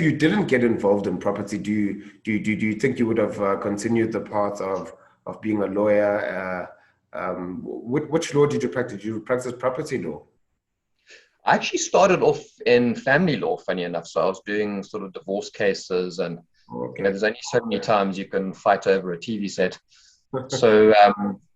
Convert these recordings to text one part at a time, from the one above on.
you didn't get involved in property, do you think you would have continued the path of being a lawyer? Which law did you practice? Did you practice property law? I actually started off in family law, funny enough. So I was doing sort of divorce cases, and Okay. there's only so many times you can fight over a TV set. So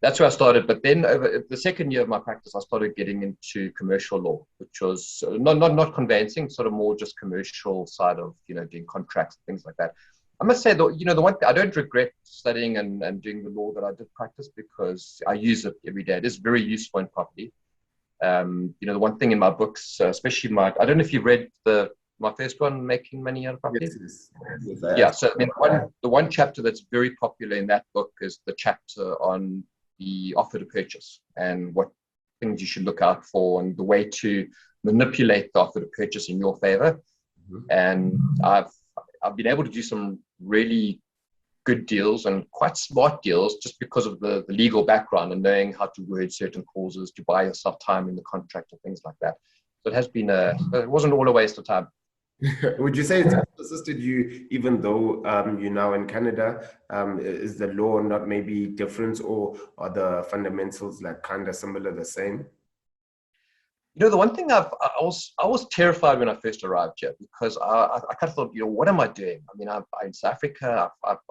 that's where I started. But then over the second year of my practice, I started getting into commercial law, which was not conveyancing, sort of more just commercial side of doing contracts and things like that. I must say, the one thing I don't regret studying and doing the law that I did practice, because I use it every day. It is very useful in property. The one thing in my books, especially I don't know if you've read my first one, Making Money Out of Property. Yes, yes, I Yeah, have. so I mean, the one chapter that's very popular in that book is the chapter on the offer to purchase and what things you should look out for and the way to manipulate the offer to purchase in your favor. Mhm. And I've been able to do some really good deals and quite smart deals just because of the legal background and knowing how to word certain clauses to buy yourself time in the contract and things like that. So it has been it wasn't all a waste of time. Would you say it's assisted you, even though you're now in Canada? Is the law not maybe different, or are the fundamentals like kind of similar, the same? The one thing I was terrified when I first arrived here, because I kind of thought, what am I doing? I mean, I'm in South Africa.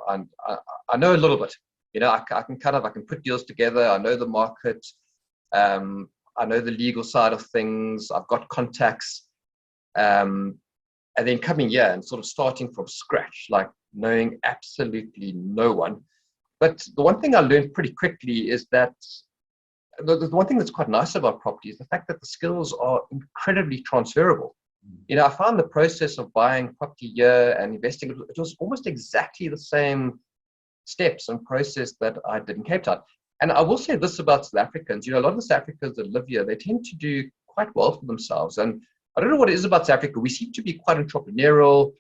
I know a little bit. I can put deals together. I know the market. I know the legal side of things. I've got contacts. And then coming here and sort of starting from scratch, like knowing absolutely no one. But the one thing I learned pretty quickly is that the one thing that's quite nice about property is the fact that the skills are incredibly transferable. I found the process of buying property here and investing, it was almost exactly the same steps and process that I did in Cape Town. And I will say this about South Africans, a lot of the South Africans that live here, they tend to do quite well for themselves. And I don't know what it is about South Africa. We seem to be quite entrepreneurial.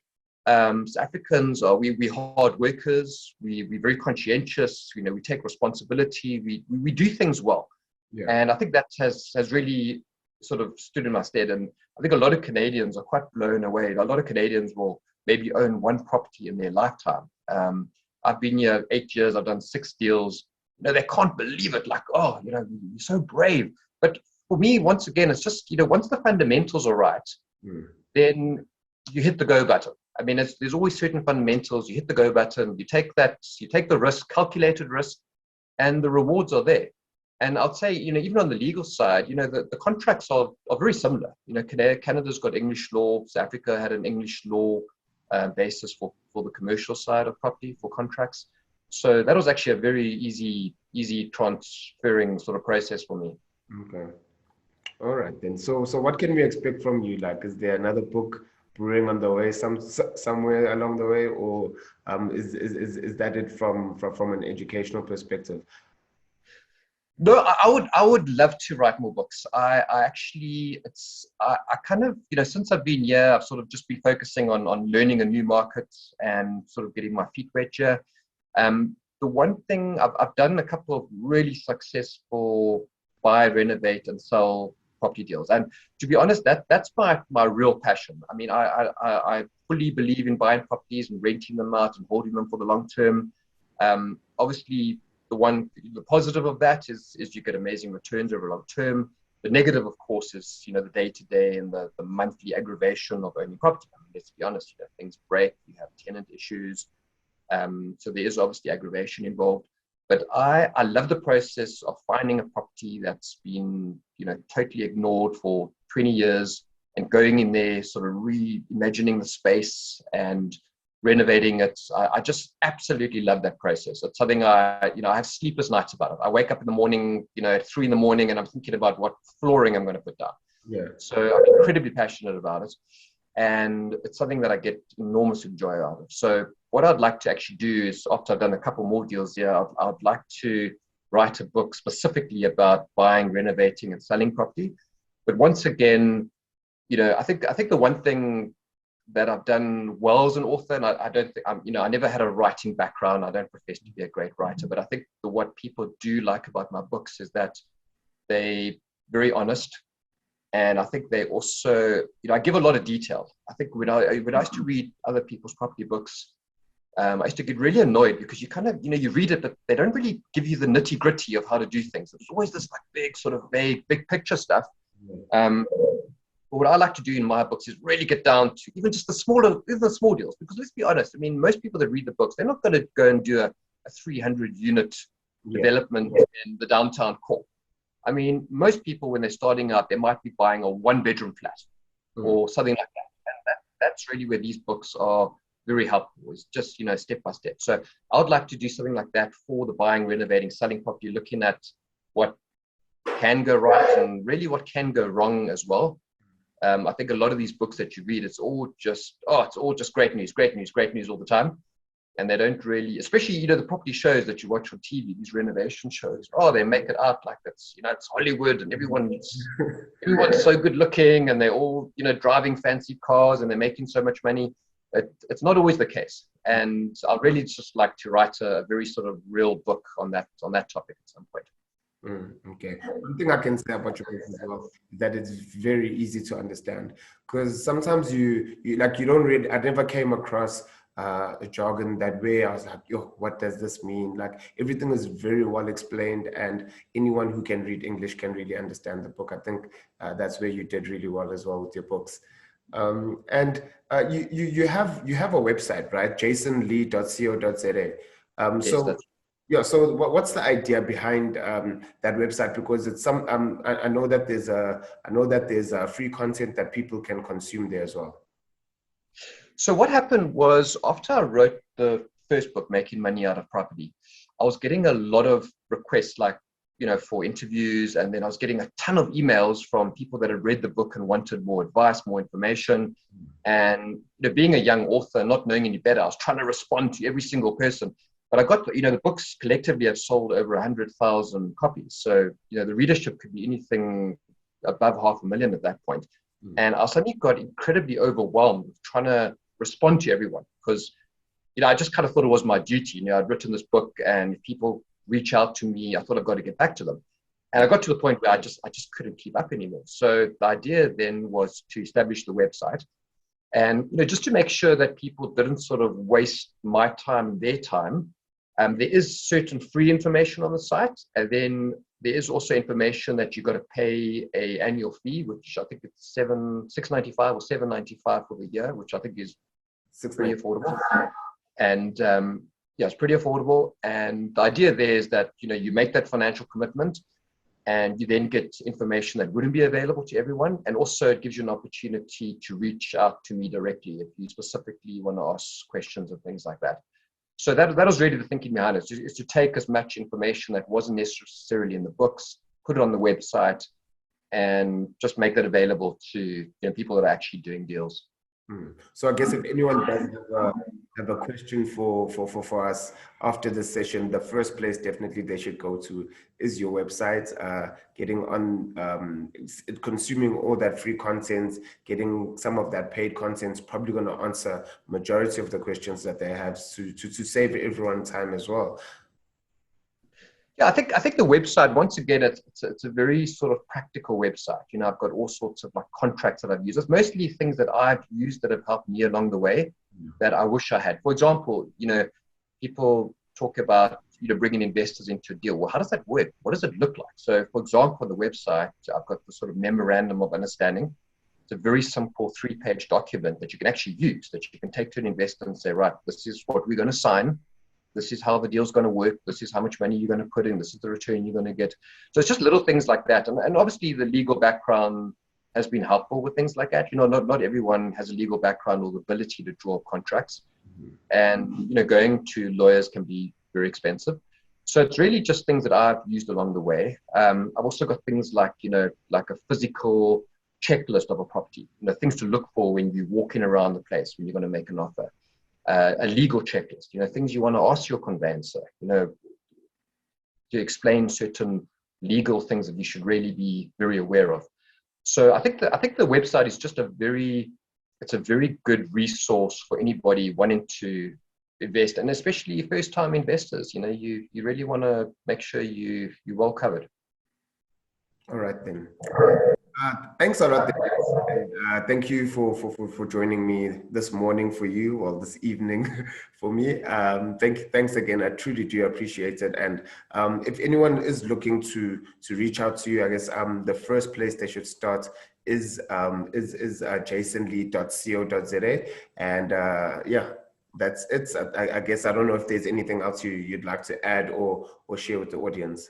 South Africans we hard workers. We're very conscientious. We take responsibility. We do things well. Yeah. And I think that has really sort of stood in my stead. And I think a lot of Canadians are quite blown away. A lot of Canadians will maybe own one property in their lifetime. I've been here 8 years. I've done 6 deals. They can't believe it. Like, oh, you're so brave. But for me, once again, it's just, once the fundamentals are right, then you hit the go button. I mean, there's always certain fundamentals. You hit the go button. You take the risk, calculated risk, and the rewards are there. And I'd say, even on the legal side, the contracts are very similar. Canada's got English law. South Africa had an English law basis for the commercial side of property for contracts. So that was actually a very easy transferring sort of process for me. Okay. All right then. So what can we expect from you? Like, is there another book brewing on the way, somewhere along the way, or is that it from an educational perspective? No, I would love to write more books. I actually, I kind of, since I've been here, I've sort of just been focusing on learning a new market and sort of getting my feet wet here. The one thing I've done a couple of really successful buy, renovate, and sell property deals, and to be honest, that's my real passion. I mean, I fully believe in buying properties and renting them out and holding them for the long term. Obviously, the positive of that is you get amazing returns over long term. The negative, of course, is the day to day and the monthly aggravation of owning property. I mean, let's be honest, things break, you have tenant issues, so there is obviously aggravation involved. But I love the process of finding a property that's been totally ignored for 20 years and going in there, sort of reimagining the space and renovating it. I just absolutely love that process. It's something I have sleepless nights about it. I wake up in the morning, at 3 a.m, and I'm thinking about what flooring I'm going to put down. Yeah. So I'm incredibly passionate about it. And it's something that I get enormous joy out of. So what I'd like to actually do is, after I've done a couple more deals here, I'd like to write a book specifically about buying, renovating, and selling property. But once again, I think the one thing that I've done well as an author, and I don't think I never had a writing background. I don't profess to be a great writer, but I think what people do like about my books is that they're very honest. And I think they also, I give a lot of detail. I think when I used to read other people's property books, I used to get really annoyed because you kind of, you read it, but they don't really give you the nitty gritty of how to do things. It's always this like big sort of vague, big picture stuff. But what I like to do in my books is really get down to even just the small deals. Because let's be honest, I mean, most people that read the books, they're not going to go and do a 300 unit development in the downtown core. I mean, most people, when they're starting out, they might be buying a 1-bedroom flat or something like that. And that's really where these books are very helpful. It's just, step by step. So I would like to do something like that for the buying, renovating, selling property, looking at what can go right and really what can go wrong as well. I think a lot of these books that you read, it's all just great news all the time. And they don't really, especially, the property shows that you watch on TV, these renovation shows, they make it out like it's Hollywood and everyone's so good looking and they're all, driving fancy cars and they're making so much money. It's not always the case. And I'd really just like to write a very sort of real book on that topic at some point. Okay. One thing I can say about your book as well is that it's very easy to understand, because sometimes you don't read. I never came across a jargon that way. I was like, yo, what does this mean? Like, everything is very well explained, and anyone who can read English can really understand the book. I think that's where you did really well as well with your books. And you have a website, right? jasonlee.co.za. Yes, So what's the idea behind that website? Because it's I know that there's free content that people can consume there as well. So what happened was, after I wrote the first book, Making Money Out of Property, I was getting a lot of requests, like, for interviews. And then I was getting a ton of emails from people that had read the book and wanted more advice, more information. And being a young author, not knowing any better, I was trying to respond to every single person. But I got, the books collectively have sold over 100,000 copies. So, the readership could be anything above 500,000 at that point. And I suddenly got incredibly overwhelmed with trying to respond to everyone, because, I just kind of thought it was my duty. I'd written this book, and if people reach out to me, I thought I've got to get back to them. And I got to the point where I just couldn't keep up anymore. So the idea then was to establish the website. And, just to make sure that people didn't sort of waste my time and their time. There is certain free information on the site, and then there is also information that you've got to pay an annual fee, which I think it's $6.95 or $7.95 for the year, which I think is pretty affordable. And it's pretty affordable. And the idea there is that you make that financial commitment, and you then get information that wouldn't be available to everyone. And also it gives you an opportunity to reach out to me directly if you specifically want to ask questions and things like that. So that was really the thinking behind it, is to take as much information that wasn't necessarily in the books, put it on the website, and just make that available to people that are actually doing deals. So I guess if anyone does have a question for us after this session, the first place definitely they should go to is your website. Getting on, consuming all that free content, getting some of that paid content is probably going to answer majority of the questions that they have, to save everyone time as well. Yeah, I think the website, once again, it's a very sort of practical website. I've got all sorts of like contracts that I've used. It's mostly things that I've used that have helped me along the way that I wish I had. For example, people talk about bringing investors into a deal. Well, how does that work? What does it look like? So, for example, on the website, I've got the sort of memorandum of understanding. It's a very simple 3-page document that you can actually use, that you can take to an investor and say, right, this is what we're going to sign. This is how the deal's going to work. This is how much money you're going to put in. This is the return you're going to get. So it's just little things like that. And obviously the legal background has been helpful with things like that. Not everyone has a legal background or the ability to draw contracts. And, going to lawyers can be very expensive. So it's really just things that I've used along the way. I've also got things like, like a physical checklist of a property, things to look for when you're walking around the place, when you're going to make an offer. A legal checklist, things you want to ask your conveyancer, to explain certain legal things that you should really be very aware of. So I think the website is just a very good resource for anybody wanting to invest, and especially first-time investors. You really want to make sure you're well covered. All right then. Thanks a lot. And thank you for joining me this morning for you, or this evening for me. Thanks again. I truly do appreciate it. And if anyone is looking to reach out to you, I guess the first place they should start is jasonlee.co.za. And yeah, that's it. I guess I don't know if there's anything else you'd like to add or share with the audience.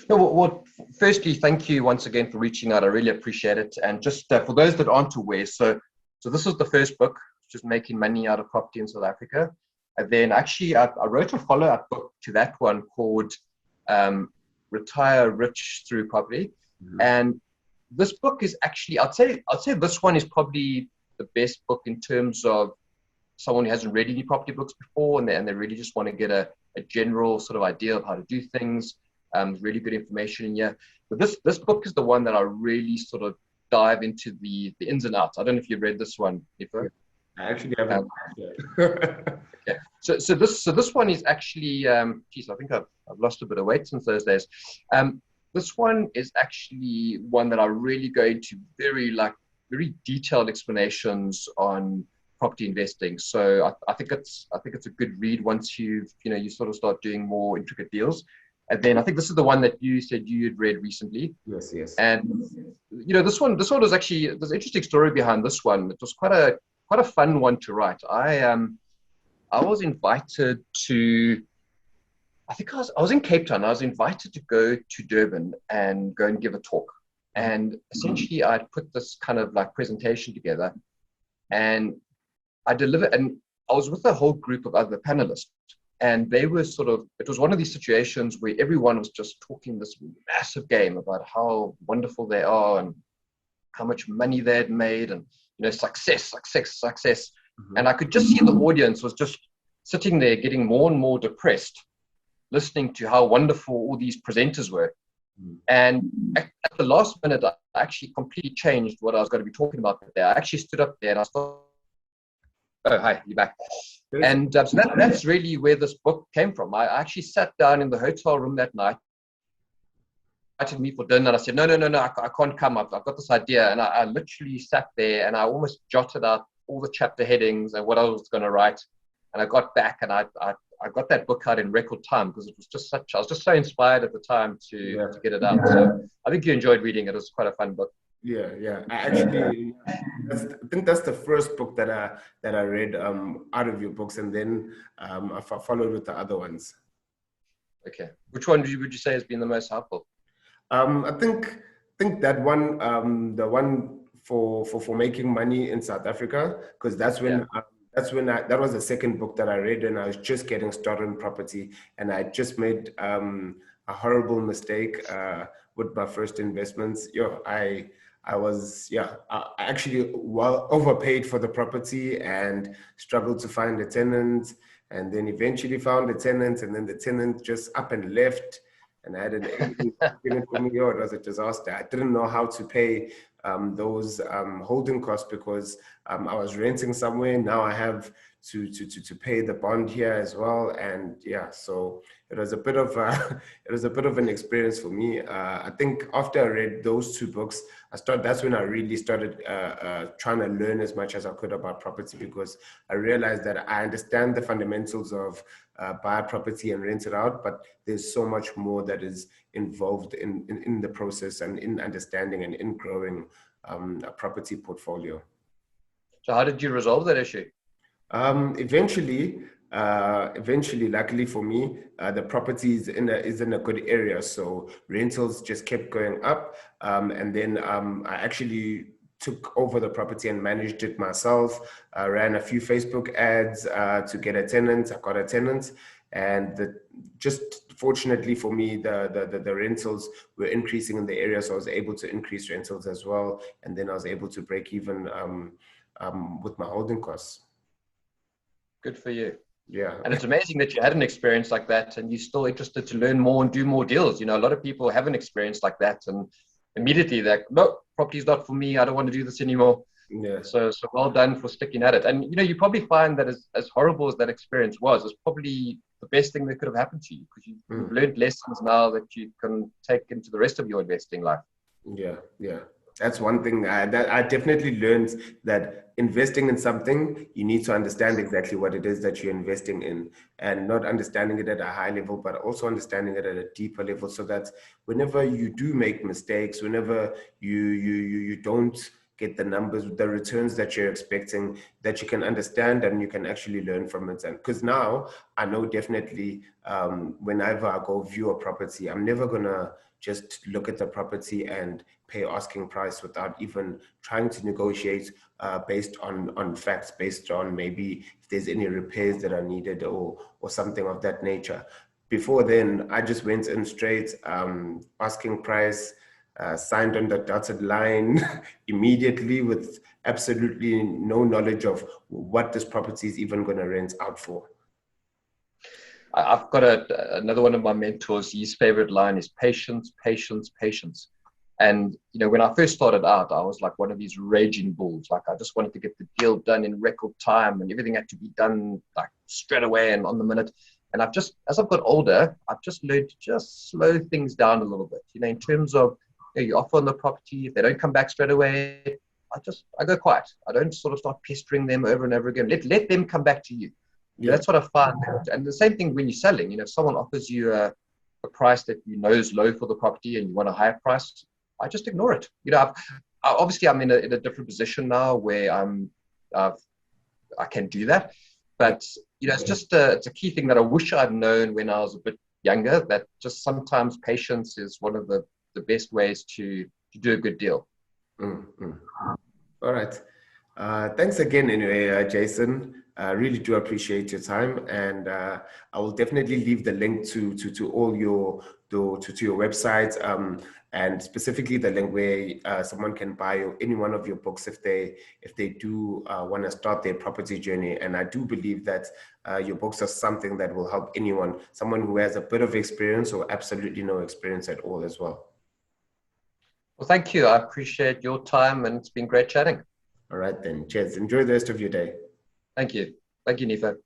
No, well, firstly, thank you once again for reaching out. I really appreciate it. And just for those that aren't aware, so this is the first book, just making money out of property in South Africa. And then actually, I wrote a follow-up book to that one called Retire Rich Through Property. Mm-hmm. And this book is actually, I'd say this one is probably the best book in terms of someone who hasn't read any property books before, and they really just want to get a general sort of idea of how to do things. Really good information in here. But this book is the one that I really sort of dive into the ins and outs. I don't know if you've read this one. I actually haven't. Okay. So this one is actually, geez, I think I've lost a bit of weight since those days. This one is actually one that I really go into very detailed explanations on property investing. So I think it's a good read once you sort of start doing more intricate deals. And then I think this is the one that you said you had read recently. Yes. And this one was actually, there's an interesting story behind this one. It was quite a fun one to write. I was invited to, I think I was in Cape Town. I was invited to go to Durban and go and give a talk. And essentially I'd put this kind of like presentation together, and I delivered, and I was with a whole group of other panelists. And they were it was one of these situations where everyone was just talking this massive game about how wonderful they are and how much money they had made, and, success. Mm-hmm. And I could just see the audience was just sitting there getting more and more depressed, listening to how wonderful all these presenters were. Mm-hmm. And at the last minute, I actually completely changed what I was going to be talking about there. I actually stood up there and I started, oh, hi, you're back. And so that's really where this book came from. I actually sat down in the hotel room that night, invited me for dinner, and I said, no, I can't come up. I've got this idea. And I literally sat there and I almost jotted out all the chapter headings and what I was going to write. And I got back and I got that book out in record time, because it was just I was just so inspired at the time to get it out. So I think you enjoyed reading it. It was quite a fun book. Yeah. I think that's the first book that I read out of your books, and then I followed with the other ones. Okay, which one would you say has been the most helpful? I think that one, the one for making money in South Africa, because that's when that was the second book that I read, and I was just getting started in property, and I just made a horrible mistake with my first investments. I actually overpaid for the property and struggled to find a tenant, and then eventually found a tenant, and then the tenant just up and left, and I had an agent for me. It was a disaster. I didn't know how to pay those holding costs, because I was renting somewhere. Now I have to pay the bond here as well, and so it was a bit of an experience for me. I think after I read those two books, that's when I really started trying to learn as much as I could about property, because I realized that I understand the fundamentals of buy a property and rent it out, but there's so much more that is involved in the process, and in understanding and in growing a property portfolio. So how did you resolve that issue? Eventually, luckily for me, the property is in a good area, so rentals just kept going up, and then I actually took over the property and managed it myself. I ran a few Facebook ads to get a tenant. I got a tenant, and just fortunately for me, the rentals were increasing in the area, so I was able to increase rentals as well, and then I was able to break even with my holding costs. Good for you. Yeah. And it's amazing that you had an experience like that and you're still interested to learn more and do more deals. A lot of people have an experience like that and immediately they're, no, property's not for me. I don't want to do this anymore. Yeah. So well done for sticking at it. And, you probably find that as horrible as that experience was, it's probably the best thing that could have happened to you, because you've learned lessons now that you can take into the rest of your investing life. Yeah. That's one thing that I definitely learned, that investing in something, you need to understand exactly what it is that you're investing in, and not understanding it at a high level, but also understanding it at a deeper level, so that whenever you do make mistakes, whenever you don't get the numbers, the returns that you're expecting, that you can understand and you can actually learn from it. And because now I know definitely, whenever I go view a property, I'm never gonna just look at the property and pay asking price without even trying to negotiate based on facts, based on maybe if there's any repairs that are needed, or something of that nature. Before then, I just went in straight, asking price, signed on the dotted line immediately, with absolutely no knowledge of what this property is even going to rent out for. I've got another one of my mentors. His favorite line is patience, patience, patience. And when I first started out, I was like one of these raging bulls. Like I just wanted to get the deal done in record time, and everything had to be done like straight away and on the minute. And as I've got older, I've just learned to just slow things down a little bit. In terms of you offer on the property, if they don't come back straight away, I go quiet. I don't sort of start pestering them over and over again. Let them come back to you. Yeah. That's what I find. And the same thing when you're selling. If someone offers you a price that is low for the property and you want a higher price, I just ignore it. Obviously I'm in a different position now where I can do that. But it's a key thing that I wish I'd known when I was a bit younger. That just sometimes patience is one of the best ways to do a good deal. Mm-hmm. All right. Thanks again, anyway, Jason. I really do appreciate your time, and I will definitely leave the link to all your to your website, and specifically the link where someone can buy any one of your books if they do want to start their property journey. And I do believe that your books are something that will help anyone, someone who has a bit of experience or absolutely no experience at all as well. Well, thank you. I appreciate your time, and it's been great chatting. All right, then. Cheers. Enjoy the rest of your day. Thank you. Thank you, Nifa.